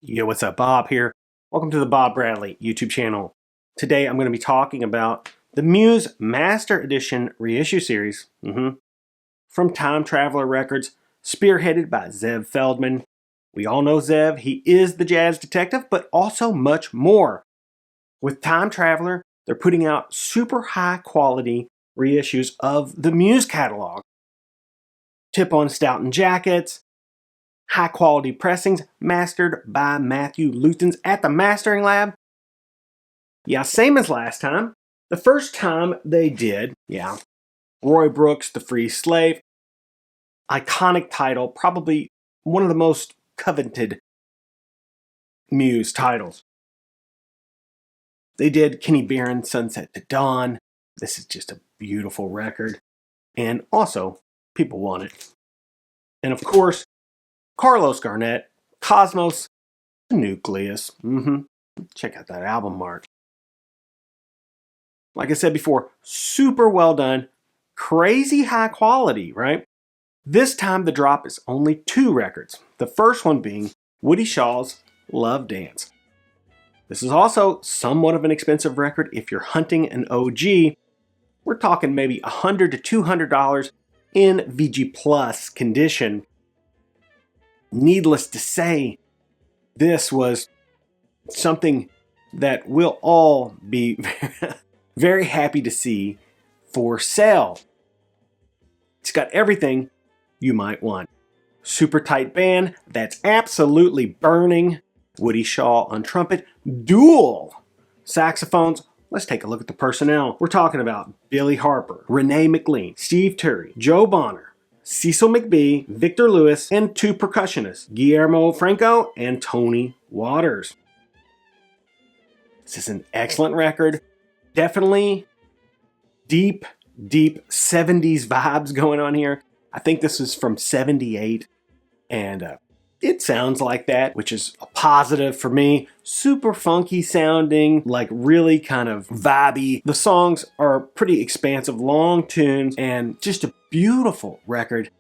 Yo, what's up? Bob here. Welcome to the Bob Bradley YouTube channel. Today I'm going to be talking about the Muse Master Edition reissue series from Time Traveler Records, spearheaded by Zev Feldman. We all know Zev. He is the jazz detective, but also much more. With Time Traveler, they're putting out super high quality reissues of the Muse catalog. Tip-on Stoughton jackets, high quality pressings mastered by Matthew Luthens at the Mastering Lab. Yeah, same as last time. The first time they did, Roy Brooks, The Free Slave. Iconic title, probably one of the most coveted Muse titles. They did Kenny Barron, Sunset to Dawn. This is just a beautiful record. And also, people want it. And of course, Carlos Garnett, Cosmos, Nucleus. Check out that album art. Like I said before, super well done, crazy high quality, right? This time the drop is only 2 records. The first one being Woody Shaw's Love Dance. This is also somewhat of an expensive record if you're hunting an OG. We're talking maybe $100 to $200 in VG Plus condition. Needless to say, this was something that we'll all be very happy to see for sale. It's got everything you might want. Super tight band that's absolutely burning. Woody Shaw on trumpet. Dual saxophones. Let's take a look at the personnel. We're talking about Billy Harper, Renee McLean, Steve Turry, Joe Bonner, Cecil McBee, Victor Lewis, and 2 percussionists, Guillermo Franco and Tony Waters. This is an excellent record. Definitely deep 70s vibes going on here. I think this is from 78, and it sounds like that, which is a positive for me. Super funky sounding, like really kind of vibey. The songs are pretty expansive, long tunes, and just a beautiful record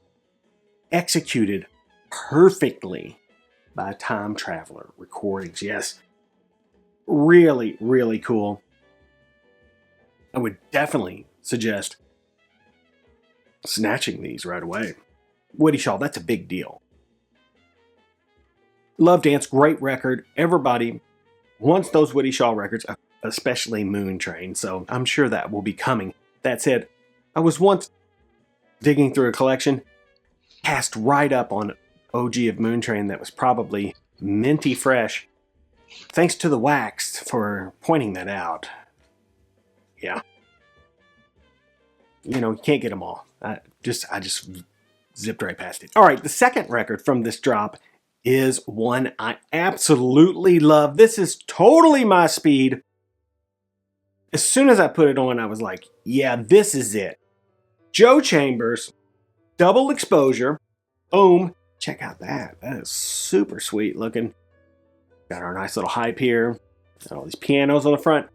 executed perfectly by Time Traveler Recordings. Yes, really, really cool. I would definitely suggest snatching these right away. Woody Shaw, that's a big deal. Love Dance, great record. Everybody wants those Woody Shaw records, especially Moon Train, so I'm sure that will be coming. That said, I was once digging through a collection, passed right up on OG of Moon Train that was probably minty fresh. Thanks to the Wax for pointing that out. Yeah. You know, you can't get them all. I just zipped right past it. All right, the second record from this drop is one I absolutely love. This is totally my speed. As soon as I put it on, I was like, yeah, this is it. Joe Chambers, Double Exposure. Boom. Check out that. That is super sweet looking. Got our nice little hype here. Got all these pianos on the front.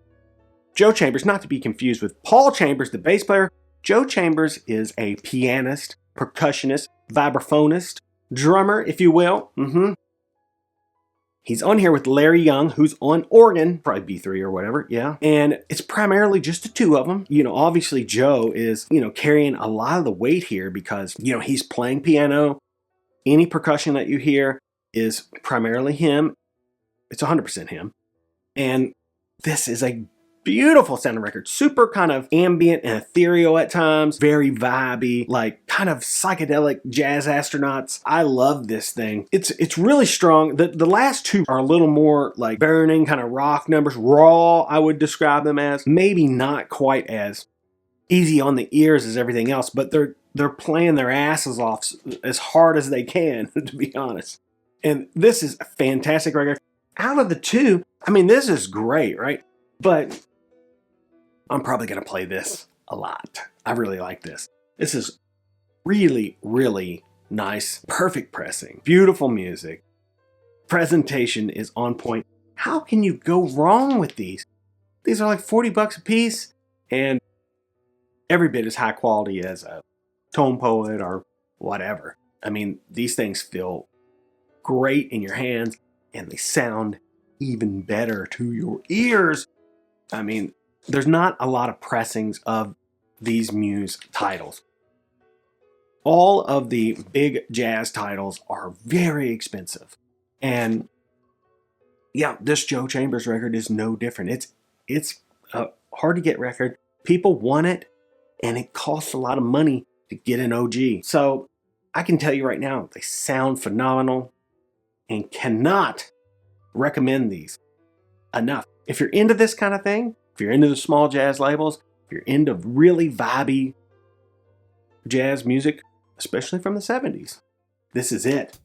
Joe Chambers, not to be confused with Paul Chambers, the bass player. Joe Chambers is a pianist, percussionist, vibraphonist, drummer, if you will. He's on here with Larry Young, who's on organ, probably B3 or whatever, yeah. And it's primarily just the 2 of them. You know, obviously Joe is, carrying a lot of the weight here because, he's playing piano. Any percussion that you hear is primarily him. It's 100% him. And this is a beautiful sounding record. Super kind of ambient and ethereal at times. Very vibey, like kind of psychedelic jazz astronauts. I love this thing. It's really strong. The last 2 are a little more like burning kind of rock numbers. Raw, I would describe them as. Maybe not quite as easy on the ears as everything else, but they're playing their asses off as hard as they can, to be honest. And this is a fantastic record. Out of the 2, I mean, this is great, right? But I'm probably going to play this a lot. I really like this. This is really, really nice. Perfect pressing. Beautiful music. Presentation is on point. How can you go wrong with these? These are like $40 a piece and every bit as high quality as a Tone Poet or whatever. I mean, these things feel great in your hands and they sound even better to your ears. I mean, there's not a lot of pressings of these Muse titles. All of the big jazz titles are very expensive. And yeah, this Joe Chambers record is no different. It's a hard to get record. People want it, and it costs a lot of money to get an OG. So I can tell you right now, they sound phenomenal and cannot recommend these enough. If you're into this kind of thing, if you're into the small jazz labels, if you're into really vibey jazz music, especially from the 70s, this is it.